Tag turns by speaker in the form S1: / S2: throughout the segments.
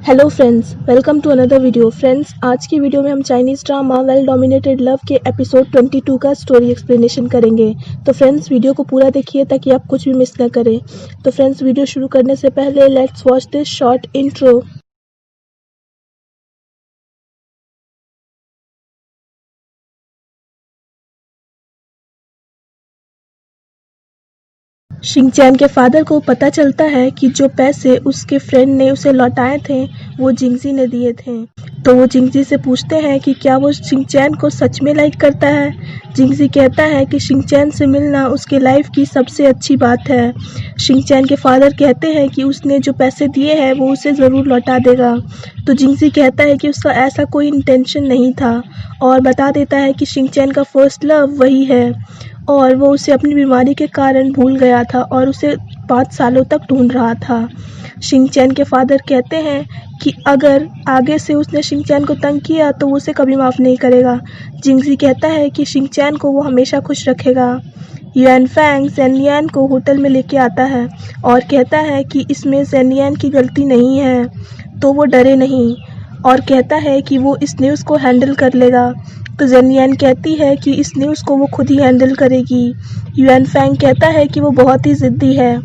S1: Hello friends, welcome to another video. Friends, आज की video में हम Chinese drama well dominated love के एपिसोड 22 का स्टोरी एक्सप्लेनेशन करेंगे। तो फ्रेंड्स, वीडियो को पूरा देखिए ताकि आप कुछ भी मिस ना करें। तो फ्रेंड्स, वीडियो शुरू करने से पहले let's watch this short intro. Shinchan के फादर को पता चलता है कि जो पैसे उसके फ्रेंड ने उसे लौटाए थे वो जिंगजी ने दिए थे। तो वो जिंगजी से पूछते हैं कि क्या वो शिंगचैन को सच में लाइक करता है। जिंगजी कहता है कि शिंगचैन से मिलना उसके लाइफ की सबसे अच्छी बात है। शिंगचैन के फादर कहते हैं कि उसने जो पैसे दिए हैं वो उसे ज़रूर लौटा देगा। तो जिंगजी कहता है कि उसका ऐसा कोई इंटेंशन नहीं था और बता देता है कि शिंगचैन का फर्स्ट लव वही है और वो उसे अपनी बीमारी के कारण भूल गया था और उसे 5 सालों तक ढूंढ रहा था। शिंगचैन के फादर कहते हैं कि अगर आगे से उसने शिंगचैन को तंग किया तो वो उसे कभी माफ़ नहीं करेगा। जिंगजी कहता है कि शिंगचैन को वो हमेशा खुश रखेगा। युआनफैंग ज़ेनलियान को होटल में लेके आता है और कहता है कि इसमें ज़ेनलियान की गलती नहीं है, तो वो डरे नहीं और कहता है कि वो इस न्यूज़ को हैंडल कर लेगा। तो ज़ेनलियान कहती है कि इस न्यूज़ को वो खुद ही हैंडल करेगी। युआनफैंग कहता है कि वो बहुत ही ज़िद्दी है।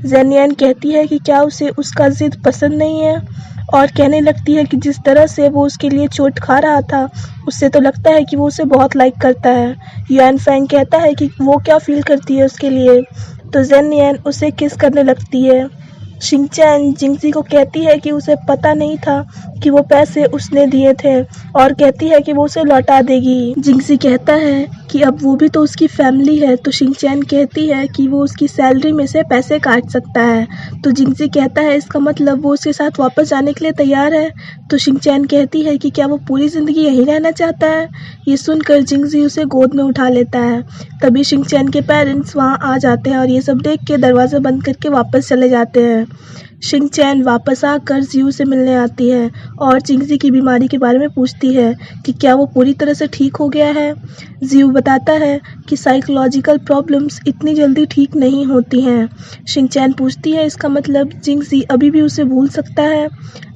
S1: ज़ेनलियान कहती है कि क्या उसे उसका ज़िद पसंद नहीं है और कहने लगती है कि जिस तरह से वो उसके लिए चोट खा रहा था उससे तो लगता है कि वो उसे बहुत लाइक करता है। युआनफैंग कहता है कि वो क्या फील करती है उसके लिए। तो ज़ेनलियान उसे किस करने लगती है। शिंगचैन जिंगजी को कहती है कि उसे पता नहीं था कि वो पैसे उसने दिए थे और कहती है कि वो उसे लौटा देगी। जिंगजी कहता है कि अब वो भी तो उसकी फैमिली है। तो शिंगचैन कहती है कि वो उसकी सैलरी में से पैसे काट सकता है। तो जिंगजी कहता है इसका मतलब वो उसके साथ वापस जाने के लिए तैयार है। तो शिंगचैन कहती है कि क्या वो पूरी ज़िंदगी यहीं रहना चाहता है। ये सुनकर जिंगजी उसे गोद में उठा लेता है। तभी शिंगचैन के पेरेंट्स वहाँ आ जाते हैं और ये सब देख के दरवाज़ा बंद करके वापस चले जाते हैं। शिंगचैन वापस आकर जियू से मिलने आती है और जिंगजी की बीमारी के बारे में पूछती है कि क्या वो पूरी तरह से ठीक हो गया है। जियू बताता है कि साइकोलॉजिकल प्रॉब्लम्स इतनी जल्दी ठीक नहीं होती हैं। शिंगचैन पूछती है इसका मतलब जिंगजी अभी भी उसे भूल सकता है।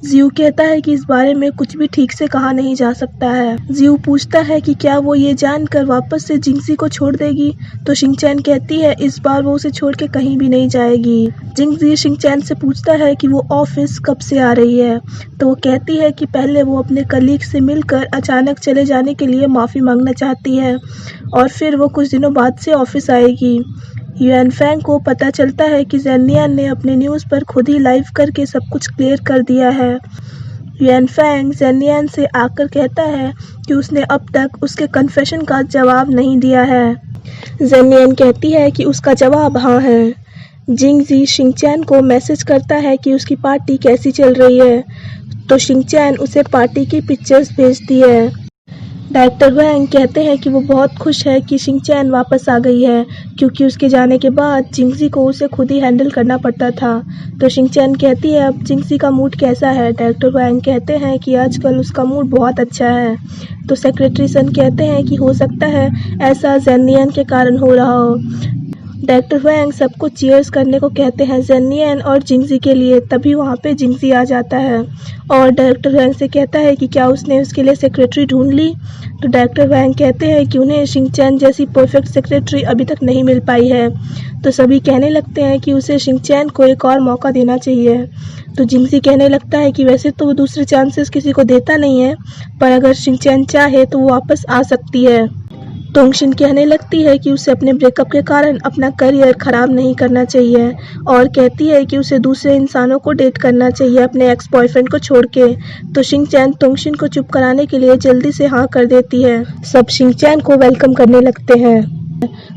S1: जियू कहता है कि इस बारे में कुछ भी ठीक से कहा नहीं जा सकता है। जियू पूछता है कि क्या वो ये जानकर वापस से जिंगजी को छोड़ देगी। तो शिंगचैन कहती है इस बार वो उसे छोड़ के कहीं भी नहीं जाएगी। जिंगजी शिंगचैन से पूछता है कि वो ऑफिस कब से आ रही है। तो वो कहती है कि पहले वो अपने कलीग से मिलकर अचानक चले जाने के लिए माफ़ी मांगना चाहती है और फिर वो कुछ दिनों बाद से ऑफिस आएगी। युआनफैंग को पता चलता है कि ज़ेनलियान ने अपने न्यूज़ पर खुद ही लाइव करके सब कुछ क्लियर कर दिया है। युआनफैंग ज़ेनलियान से आकर कहता है कि उसने अब तक उसके कन्फेशन का जवाब नहीं दिया है। ज़ेनलियान कहती है कि उसका जवाब हाँ है। जिंगजी शिंगचैन को मैसेज करता है कि उसकी पार्टी कैसी चल रही है। तो शिंगचैन उसे पार्टी की पिक्चर्स भेजती है। डायरेक्टर वैंग कहते हैं कि वो बहुत खुश है कि शिंगचैन वापस आ गई है क्योंकि उसके जाने के बाद जिंगजी को उसे खुद ही हैंडल करना पड़ता था। तो शिंगचैन कहती है अब जिंगजी का मूड कैसा है। डायरेक्टर वैंग कहते हैं कि आजकल उसका मूड बहुत अच्छा है। तो सेक्रेटरी सन कहते हैं कि हो सकता है ऐसा ज़ेनलियान के कारण हो रहा हो। डायरेक्टर वैंग सबको चीयर्स करने को कहते हैं ज़ेनलियान और जिंगजी के लिए। तभी वहाँ पे जिंगजी आ जाता है और डायरेक्टर वैंग से कहता है कि क्या उसने उसके लिए सेक्रेटरी ढूंढ ली। तो डायरेक्टर वैंग कहते हैं कि उन्हें शिंगचैन जैसी परफेक्ट सेक्रेटरी अभी तक नहीं मिल पाई है। तो सभी कहने लगते हैं कि उसे शिंगचैन को एक और मौका देना चाहिए। तो जिंगजी कहने लगता है कि वैसे तो वो दूसरे चांसेस किसी को देता नहीं है, पर अगर शिंगचैन चाहे तो वो वापस आ सकती है। तोंगशिन कहने लगती है कि उसे अपने ब्रेकअप के कारण अपना करियर ख़राब नहीं करना चाहिए और कहती है कि उसे दूसरे इंसानों को डेट करना चाहिए अपने एक्स बॉयफ्रेंड को छोड़ के। तो शिंगचैन तोंगशिन को चुप कराने के लिए जल्दी से हाँ कर देती है। सब शिंगचैन को वेलकम करने लगते हैं।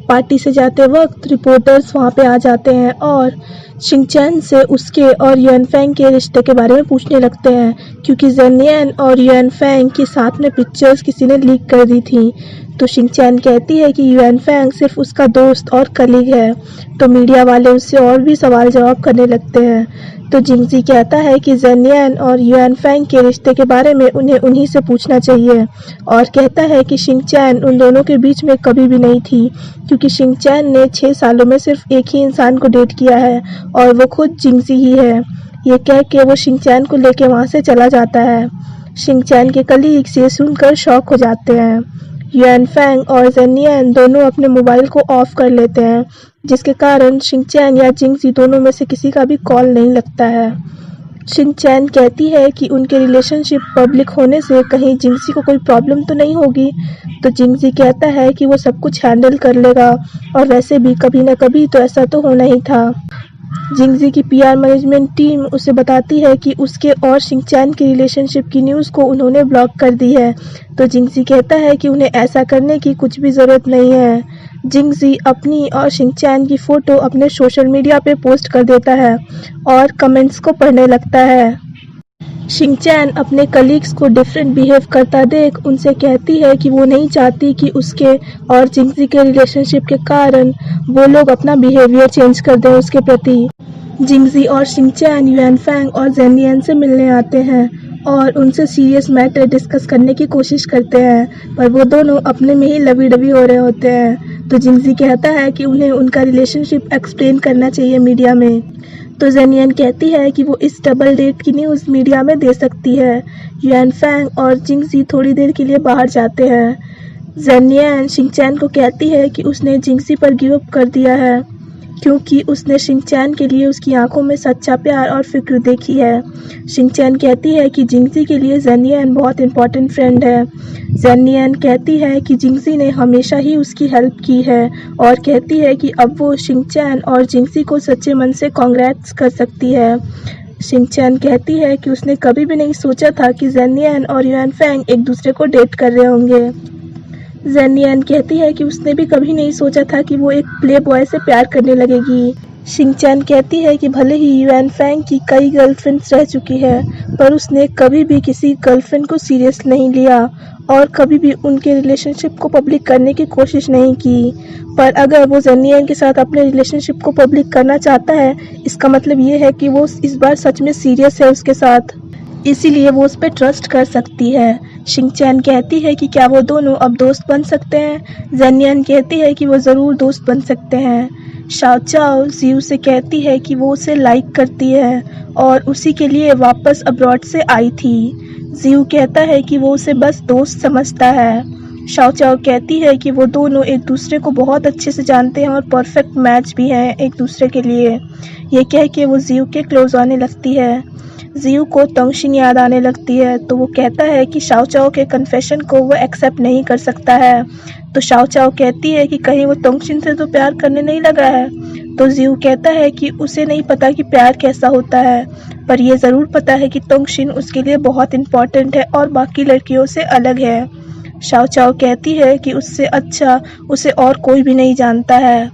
S1: पार्टी से जाते वक्त रिपोर्टर्स वहाँ पे आ जाते हैं और शिंगचैन से उसके और युआनफैंग के रिश्ते के बारे में पूछने लगते हैं क्योंकि ज़ेनलियान और युआनफैंग के साथ में पिक्चर्स किसी ने लीक कर दी थी। तो शिंगचैन कहती है कि युआनफैंग सिर्फ उसका दोस्त और कलीग है। तो मीडिया वाले उससे और भी सवाल जवाब करने लगते हैं। तो जिंगजी कहता है कि ज़ेनलियान और युआनफैंग के रिश्ते के बारे में उन्हें उन्हीं से पूछना चाहिए और कहता है कि शिंगचैन उन दोनों के बीच में कभी भी नहीं थी क्योंकि शिंगचैन ने 6 सालों में सिर्फ एक ही इंसान को डेट किया है और वो खुद जिंगजी ही है। ये कह के वो शिनचैन को लेके वहाँ से चला जाता है। शिनचैन के कलीग्स ये सुनकर शॉक हो जाते हैं। युएनफैंग और ज़ेनियन दोनों अपने मोबाइल को ऑफ कर लेते हैं, जिसके कारण शिनचैन या जिंगजी दोनों में से किसी का भी कॉल नहीं लगता है। शिनचैन कहती है कि उनके रिलेशनशिप पब्लिक होने से कहीं जिंगजी को कोई प्रॉब्लम तो नहीं होगी, तो जिंगजी कहता है कि वो सब कुछ हैंडल कर लेगा और वैसे भी कभी ना कभी तो ऐसा तो होना ही था। जिंगजी की पीआर मैनेजमेंट टीम उसे बताती है कि उसके और शिनचैन के रिलेशनशिप की न्यूज़ को उन्होंने ब्लॉक कर दी है, तो जिंगजी कहता है कि उन्हें ऐसा करने की कुछ भी ज़रूरत नहीं है। जिंगजी अपनी और शिनचैन की फ़ोटो अपने सोशल मीडिया पे पोस्ट कर देता है और कमेंट्स को पढ़ने लगता है। शिनचैन अपने कलीग्स को डिफरेंट बिहेव करता देख उनसे कहती है कि वो नहीं चाहती कि उसके और जिंगजी के रिलेशनशिप के कारण वो लोग अपना बिहेवियर चेंज कर दें उसके प्रति। जिंगजी और शिनचैन युएनफैंग और ज़ेनियन से मिलने आते हैं और उनसे सीरियस मैटर डिस्कस करने की कोशिश करते हैं, पर वो दोनों अपने में ही लवी डवी हो रहे होते हैं। तो जिंगजी कहता है कि उन्हें उनका रिलेशनशिप एक्सप्लेन करना चाहिए मीडिया में, तो ज़ेनियन कहती है कि वो इस डबल डेट की न्यूज़ मीडिया में दे सकती है। युएनफैंग और जिंगजी थोड़ी देर के लिए बाहर जाते हैं। ज़ेनियन शिनचैन को कहती है कि उसने जिंगजी पर गिव अप कर दिया है, क्योंकि उसने शिनचैन के लिए उसकी आंखों में सच्चा प्यार और फिक्र देखी है। शिनचैन कहती है कि जिंगजी के लिए ज़ेनियन बहुत इम्पोर्टेंट फ्रेंड है। ज़ेनियन कहती है कि जिंगजी ने हमेशा ही उसकी हेल्प की है और कहती है कि अब वो शिनचैन और जिंगजी को सच्चे मन से कांग्रेट्स कर सकती है। शिनचैन कहती है कि उसने कभी भी नहीं सोचा था कि ज़ेनियन और युएनफैंग एक दूसरे को डेट कर रहे होंगे। ज़ेनियन कहती है कि उसने भी कभी नहीं सोचा था कि वो एक प्ले बॉय से प्यार करने लगेगी। शिनचैन कहती है कि भले ही युएनफैंग की कई गर्लफ्रेंड्स रह चुकी है, पर उसने कभी भी किसी गर्लफ्रेंड को सीरियस नहीं लिया और कभी भी उनके रिलेशनशिप को पब्लिक करने की कोशिश नहीं की। पर अगर वो ज़ेनियन के साथ अपने रिलेशनशिप को पब्लिक करना चाहता है, इसका मतलब ये है कि वो इस बार सच में सीरियस है उसके साथ, इसीलिए वो उस पर ट्रस्ट कर सकती है। शिनचैन कहती है कि क्या वो दोनों अब दोस्त बन सकते हैं। ज़ेनियन कहती है कि वो ज़रूर दोस्त बन सकते हैं। शाओचाओ जियू से कहती है कि वो उसे लाइक करती है और उसी के लिए वापस अब्रॉड से आई थी। जियू कहता है कि वो उसे बस दोस्त समझता है। शाओचाओ कहती है कि वो दोनों एक दूसरे को बहुत अच्छे से जानते हैं और परफेक्ट मैच भी हैं एक दूसरे के लिए। ये कह के वो जियू के क्लोज आने लगती है। जियू को तोंगशिन याद आने लगती है, तो वो कहता है कि शाओचाओ के कन्फेशन को वो एक्सेप्ट नहीं कर सकता है। तो शाओचाओ कहती है कि कहीं वो तोंगशिन से तो प्यार करने नहीं लगा है। तो जियू कहता है कि उसे नहीं पता कि प्यार कैसा होता है, पर ये ज़रूर पता है कि तोंगशिन उसके लिए बहुत इम्पोर्टेंट है और बाकी लड़कियों से अलग है। शाओचाओ कहती है कि उससे अच्छा उसे और कोई भी नहीं जानता है।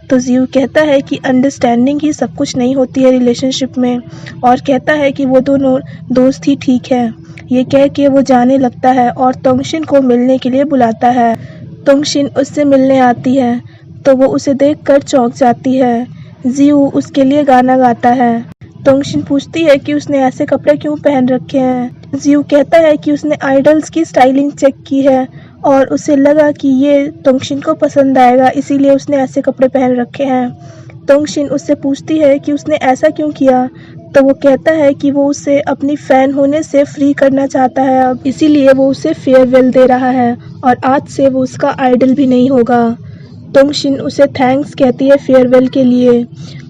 S1: तो जियू कहता है कि अंडरस्टैंडिंग ही सब कुछ नहीं होती है रिलेशनशिप में, और कहता है कि वो दोनों दोस्त ही ठीक है। ये कह के वो जाने लगता है और तोंगशिन को मिलने के लिए बुलाता है। तोंगशिन उससे मिलने आती है, तो वो उसे देखकर चौंक जाती है। जियू उसके लिए गाना गाता है। तोंगशिन पूछती है कि उसने ऐसे कपड़े क्यों पहन रखे हैं। जियू कहता है कि उसने आइडल्स की स्टाइलिंग चेक की है और उसे लगा कि ये तोंगशिन को पसंद आएगा, इसीलिए उसने ऐसे कपड़े पहन रखे हैं। तोंगशिन उससे पूछती है कि उसने ऐसा क्यों किया, तो वो कहता है कि वो उसे अपनी फ़ैन होने से फ्री करना चाहता है अब, इसीलिए वो उसे फेयरवेल दे रहा है और आज से वो उसका आइडल भी नहीं होगा। तोंगशिन उसे थैंक्स कहती है फेयरवेल के लिए।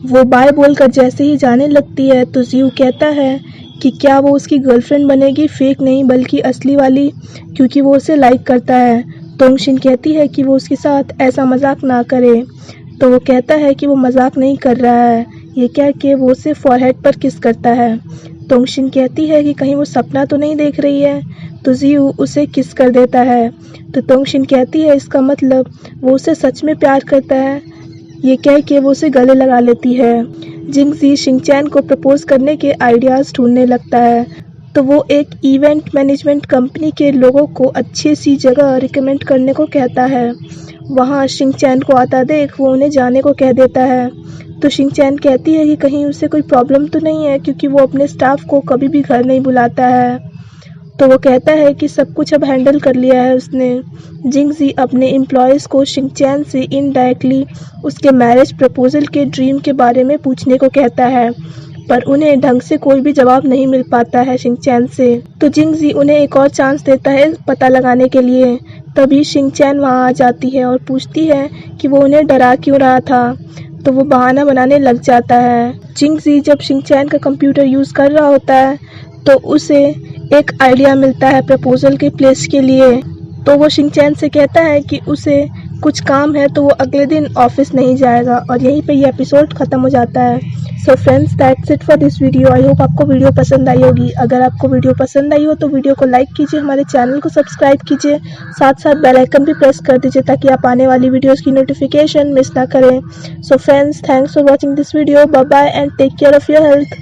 S1: वो बाय बोलकर जैसे ही जाने लगती है, तो जियू कहता है कि क्या वो उसकी गर्लफ्रेंड बनेगी, फेक नहीं बल्कि असली वाली, क्योंकि वो उसे लाइक करता है। तोंगशिन कहती है कि वो उसके साथ ऐसा मजाक ना करे, तो वो कहता है कि वो मजाक नहीं कर रहा है। ये कह के वो उसे फॉरहेड पर किस करता है। तोंगशिन कहती है कि कहीं वो सपना तो नहीं देख रही है, तो जियू उसे किस कर देता है। तो तोंगशिन कहती है इसका मतलब वो उसे सच में प्यार करता है। ये कह के वो उसे गले लगा लेती है। जिंगजी शिनचैन को प्रपोज करने के आइडियाज़ ढूंढने लगता है, तो वो एक इवेंट मैनेजमेंट कंपनी के लोगों को अच्छी सी जगह रिकमेंड करने को कहता है। वहाँ शिनचैन को आता देख वो उन्हें जाने को कह देता है। तो शिनचैन कहती है कि कहीं उसे कोई प्रॉब्लम तो नहीं है, क्योंकि वो अपने स्टाफ को कभी भी घर नहीं बुलाता है। तो वो कहता है कि सब कुछ अब हैंडल कर लिया है उसने। जिंगजी अपने एम्प्लॉयज़ को शिनचैन से इनडायरेक्टली उसके मैरिज प्रपोजल के ड्रीम के बारे में पूछने को कहता है, पर उन्हें ढंग से कोई भी जवाब नहीं मिल पाता है शिनचैन से। तो जिंगजी उन्हें एक और चांस देता है पता लगाने के लिए। तभी शिनचैन वहाँ आ जाती है और पूछती है कि वो उन्हें डरा क्यों रहा था। तो वो बहाना बनाने लग जाता है। जिंगजी जब शिनचैन का कंप्यूटर यूज़ कर रहा होता है तो उसे एक आइडिया मिलता है प्रपोजल के प्लेस के लिए। तो वो शिनचैन से कहता है कि उसे कुछ काम है, तो वो अगले दिन ऑफिस नहीं जाएगा। और यहीं पे ये एपिसोड ख़त्म हो जाता है। So friends, that's it for this video. I hope आपको वीडियो पसंद आई होगी। अगर आपको वीडियो पसंद आई हो तो वीडियो को लाइक कीजिए, हमारे चैनल को सब्सक्राइब कीजिए, साथ साथ बेल आइकन भी प्रेस कर दीजिए ताकि आप आने वाली वीडियोस की नोटिफिकेशन मिस ना करें। So friends, thanks for watching this video. Bye bye and take care of your health.